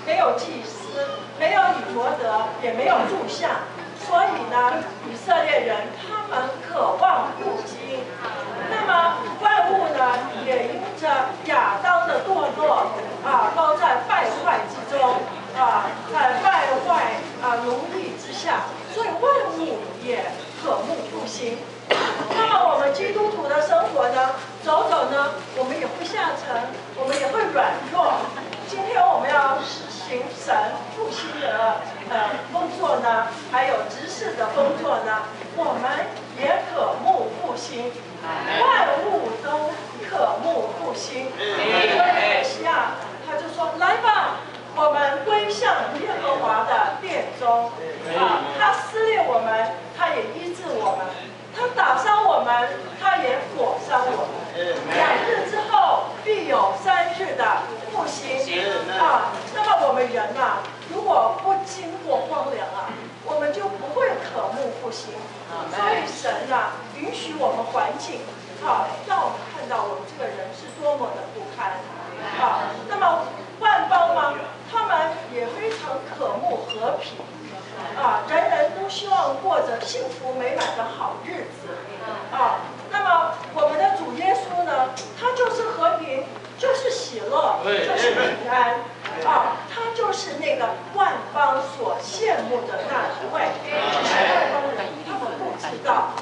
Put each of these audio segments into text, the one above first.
没有祭司，没有以弗得，也没有柱像，所以呢，以色列人他们渴望复兴。那么万物呢，也因着亚当的堕落都在败坏之中在败坏奴役之下，所以万物也渴慕复兴。那么我们基督徒的生活呢，走走呢，我们也会下沉，我们也会软弱。今天我们要实行神复兴的工作呢，还有执事的工作呢，我们也渴慕复兴，万物都渴慕复兴。所以西亚他就说：“来吧，我们归向耶和华的殿中。”他撕裂我们，他也医治我们。他打伤我们，他也裹伤我们。2日之后，必有3日的复兴那么我们人如果不经过荒凉我们就不会渴慕复兴。所以神允许我们环境让我们看到我们这个人是多么的不堪那么万邦他们也非常渴慕和平。人人都希望过着幸福美满的好日子那么我们的主耶稣呢，他就是和平，就是喜乐，就是平安他就是那个万邦所羡慕的那一位。只是外邦人他们不知道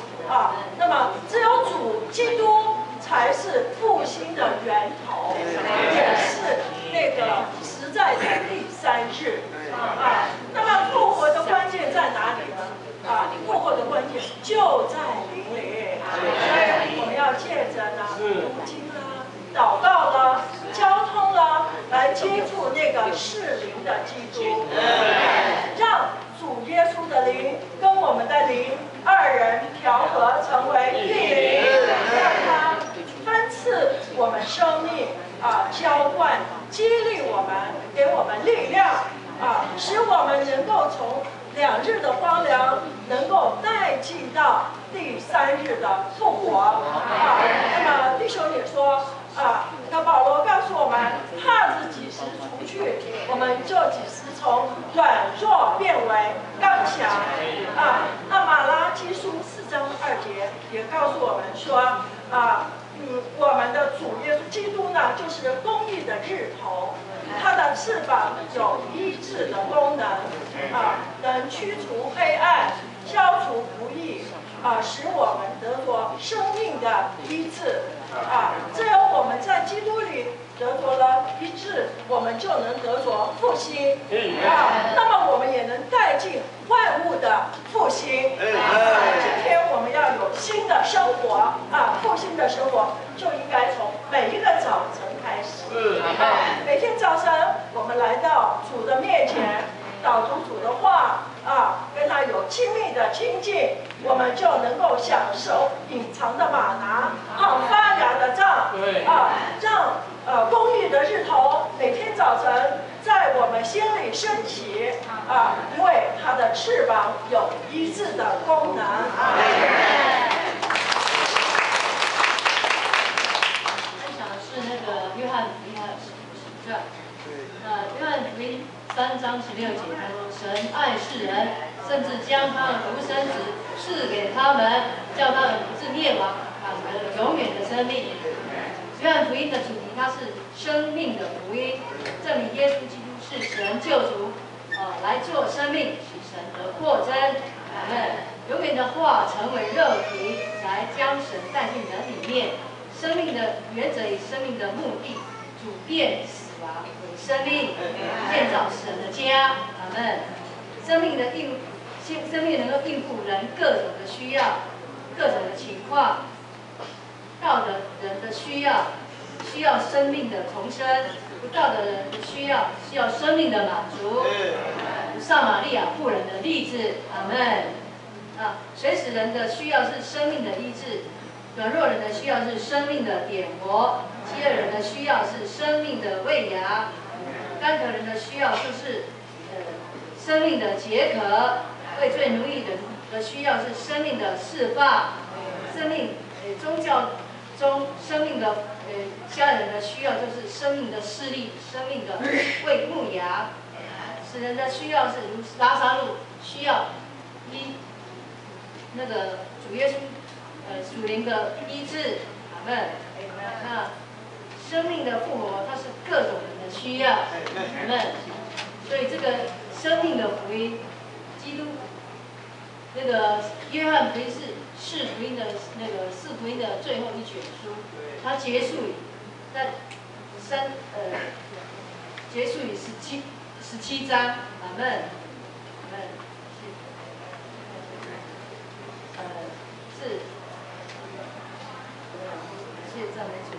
那么只有主基督才是复兴的源头，也是那个实在的第3日那么复活的关键在哪里呢？复活的关键就在灵里。所以我们要借着读经祷告交通来接触那个是灵的基督，让主耶稣的灵跟我们的灵2人调和成为一灵，让他分赐我们生命浇灌激励我们，给我们力量使我们能够从2日的荒凉能够带进到第3日的复活那么弟兄也说那保罗告诉我们，帕子几时除去，我们就几时从软弱变为刚强那马拉基书4章2节也告诉我们说我们的主耶稣基督呢，就是公义的日头，他的翅膀有医治的功能能驱除黑暗，消除不义使我们得着生命的医治只有我们在基督里得着了医治，我们就能得着复兴那么我们也能带进万物的复兴今天我们要有新的生活复兴的生活就应该从每一个早晨开始每天早晨我们来到主的面前，导读主的话跟他有亲密的亲近，我们就能够享受隐藏的玛拿发芽的杖让公义的日头每天早晨在我们心里升起因为它的翅膀有医治的功能分享的是那个约翰福音50章约翰福音3章16节，他说：“神爱世人，甚至将他的独生子赐给他们，叫他们不至灭亡，反得永远的生命。”约翰福音的主题，它是生命的福音，证明耶稣基督是神救主，来做生命，使神得扩增。阿们。永远的话成为肉体，来将神带进人里面。生命的原则与生命的目的，主变死亡为生命，建造神的家。阿们。生命能够应付人各种的需要、各种的情况。道德人的需要生命的重生；不道德人的需要生命的满足。撒玛利亚妇人的励志。阿们。垂死人的需要是生命的医治，软弱人的需要是生命的点活，饥饿人的需要是生命的喂养，干渴人的需要就是生命的解渴，为罪奴役人的需要是生命的释放，宗教中生命的家人的需要就是生命的视力，生命的为牧养，使人的需要是如拉撒路需要那个主耶稣属灵的医治，阿门。那生命的复活，它是各种人的需要，阿门。所以这个生命的福音，基督那个约翰福音是四福音的最后一卷书，它结束于在结束于17章，阿门，阿门。是，谢谢赞美主。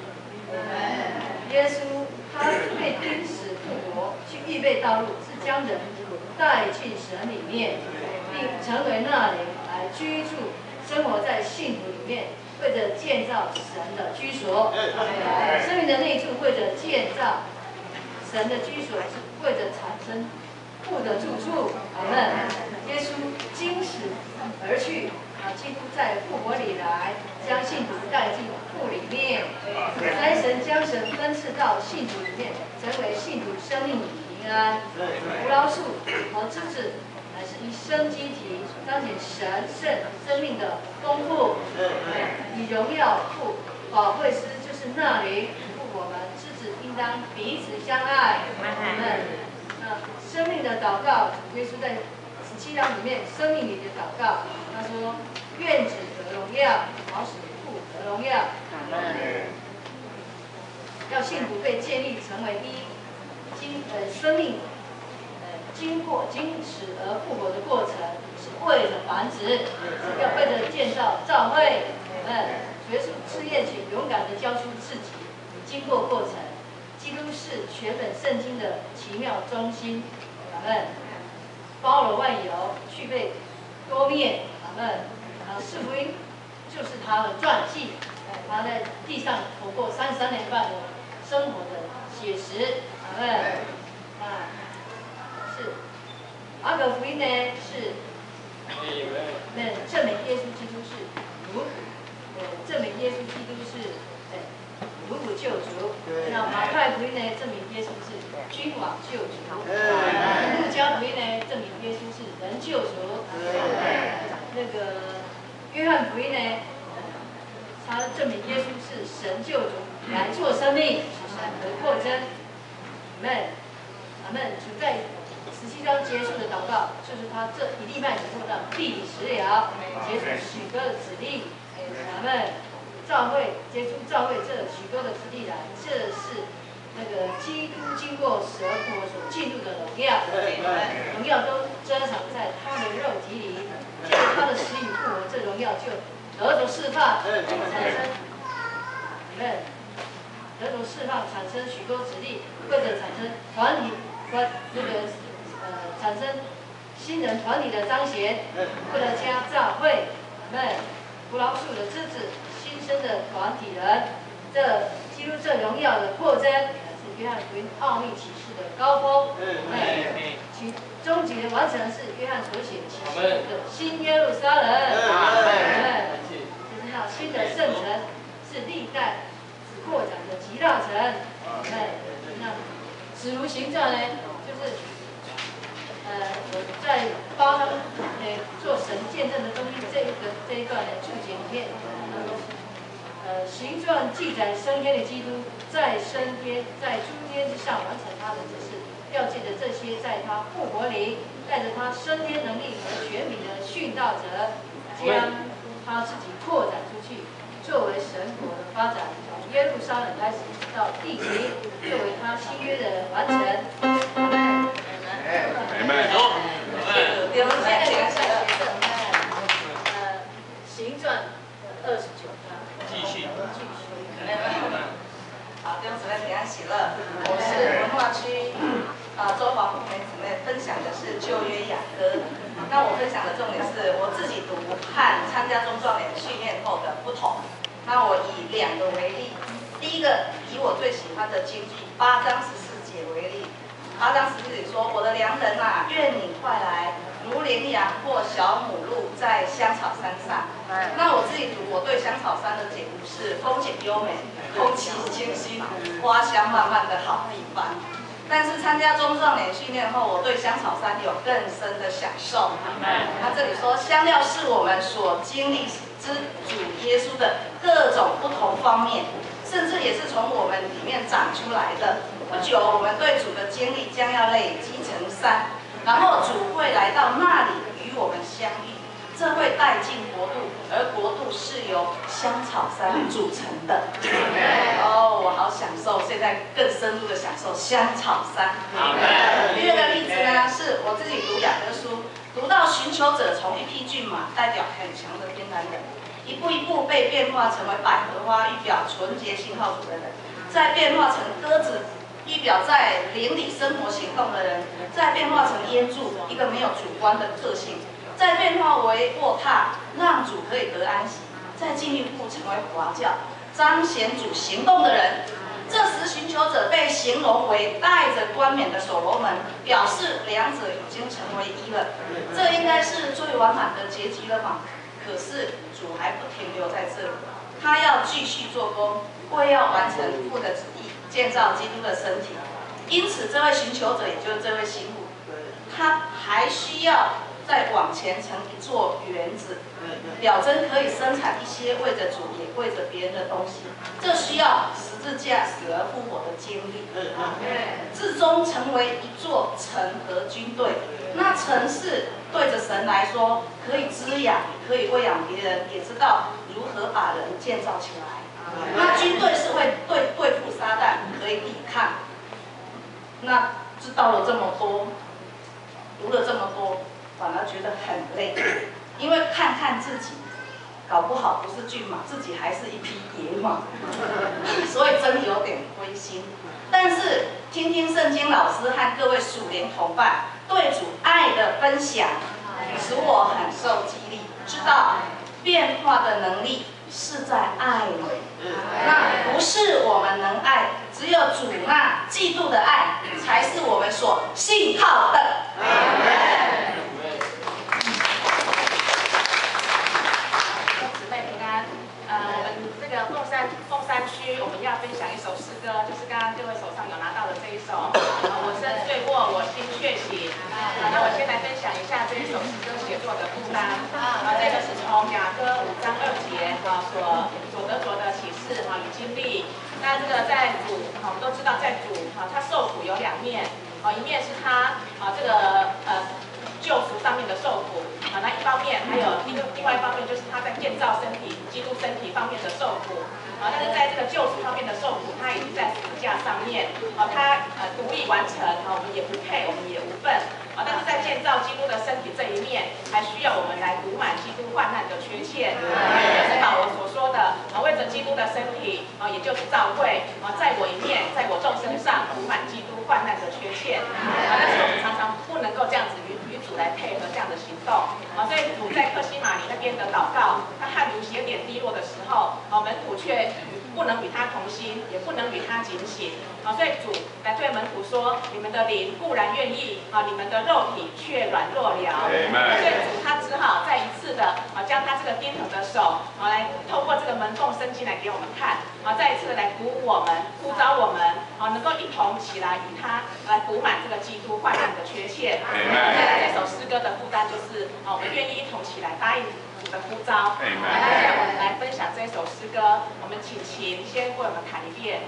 耶稣他被钉死复活，去预备道路，是将人带进神里面，并成为那灵来居住，生活在信徒里面，为着建造神的居所。生命的内处为着建造神的居所，是为着产生父的住处。阿门。耶稣经死而去。基督在复活里来，将信徒带进父里面。三神将神分赐到信徒里面，成为信徒生命平安。葡萄树和枝子乃是一生机体，彰显神生命的丰富。以荣耀父保惠师就是那灵父我们枝子应当彼此相爱。生命的祷告，耶稣在17章里面生命里的祷告，他说。愿子得荣耀，好使父得荣耀。要信徒被建立成为生命经过经死而复活的过程，是为了繁殖，要为了建造教会。学术试验去勇敢地交出自己，经过过程。基督是全本圣经的奇妙中心。阿门。包罗万有，具备多面。阿门。四福音就是他的传记，他在地上活过33年半的生活的写实，阿门。是马可福音呢是，证明耶稣基督是证明耶稣基督是如虎救主。那马太福音呢证明耶稣是君王救主。路加福音呢证明耶稣是人救主。那个。约翰福音呢，他证明耶稣是神救主，来做生命，使神得扩增。阿门。主在17章结束的祷告，就是他这以利麦子后的地食疗，结出许多的子粒。阿门。教会结出教会这许多的子粒来，这是那个基督经过死而复活所进入的荣耀，荣耀都遮藏在他的肉体里。他的死与复活，这荣耀就得着释放，产生，得着释放，产生许多子粒，或者产生团体产生新人团体的彰显，或者加教会，葡萄树的枝子，新生的团体人，这基督这荣耀的扩增，是约翰福音奥秘启示的高峰，其终极的完成是约翰所写启示的新耶路撒冷，就是那新的圣城，是历代只扩展的极大城，那使徒行传呢，就是在8章做神见证的东西这一段的注解里面，行传记载升天的基督在升天，在诸天之上完成他的指示。要借着这些，在他复活里，带着他升天能力和权柄的殉道者，将他自己扩展出去，作为神国的发展，从耶路撒冷开始到地极，作为他新约的完成。我们现在在学的行传29章，继续。好，弟兄姊妹平安喜乐。我是文化区周华红梅姊妹分享的是旧约雅歌。那我分享的重点是我自己读和参加中壮年训练后的不同。那我以2个为例，第一个以我最喜欢的经句8章14节为例。8章14节说：“我的良人啊，愿你快来，如羚羊或小母鹿在香草山上。”那我自己读，我对香草山的解读是风景优美。空气清新，花香漫漫的好地方。但是参加中壮年训练后，我对香草山有更深的享受。他这里说，香料是我们所经历之主耶稣的各种不同方面，甚至也是从我们里面长出来的。不久，我们对主的经历将要累积成山，然后主会来到那里与我们相遇。这会带进国度，而国度是由香草山组成的。哦，我好享受，现在更深入的享受香草山。第二个例子呢，是我自己读雅各书，读到寻求者从一匹骏马，代表很强的天然人，一步一步被变化成为百合花，预表纯洁信靠主的人，再变化成鸽子，预表在灵里生活行动的人，再变化成烟柱，一个没有主观的个性。再变化为卧榻，让主可以得安息；再进一步成为华教，彰显主行动的人。这时寻求者被形容为戴着冠冕的所罗门，表示两者已经成为一了。这应该是最完满的结局了嘛？可是主还不停留在这里，他要继续做工，为要完成父的旨意，建造基督的身体。因此，这位寻求者，也就是这位新妇，他还需要再往前成一座园子，表征可以生产一些为着主也为着别人的东西。这需要十字架死而复活的经历，至终成为一座城和军队。那城市对着神来说，可以滋养，可以喂养别人，也知道如何把人建造起来。那军队是会对付撒旦，可以抵抗。那知道了这么多，读了这么多，反而觉得很累，因为看看自己，搞不好不是骏马，自己还是一匹野马，所以真有点灰心。但是听听圣经老师和各位属灵同伴对主爱的分享，使我很受激励，知道变化的能力是在爱里，那不是我们能爱，只有主那嫉妒的爱，才是我们所信靠的。姊妹平安。我们这个凤山区，我们要分享一首诗歌，就是刚刚各位手上有拿到的这一首。我深睡过，我心却醒。那我先来分享一下这一首诗歌写作的负担。这个是从雅歌5章2节所得着的启示与经历。那这个在主，我们都知道在主他受苦有两面，一面是他这个救赎上面的受苦，那一方面还有另外一方面就是他在建造身体、基督身体方面的受苦，但是在这个救赎方面的受苦，他已经在十字架上面，他独立完成，我们也不配，我们也无份，但是在建造基督的身体这一面，还需要我们来补满基督患难的缺陷，就是保罗所说的，为着基督的身体，也就是教会，在我一面，在我众身上补满基督患难的缺陷，但是我们常常不能够这样子与主来配合这样的行动，所以主在客西马尼那边的祷告，他汗如血点滴落的时候，门徒却不能与他同心，也不能与他警醒，所以主来对门徒说：你们的灵固然愿意，你们的肉体却软弱了。所以主他只好再一次的将他这个钉痕的手，来透过这个门缝伸进来给我们看，再一次的来鼓舞我们，呼召我们，能够一同起来与他来补满这个基督患难的缺陷。这首诗歌的负担就是，我们愿意一同起来答应主的呼召。那现在我们来分享这首诗歌，我们请琴先为我们弹一遍。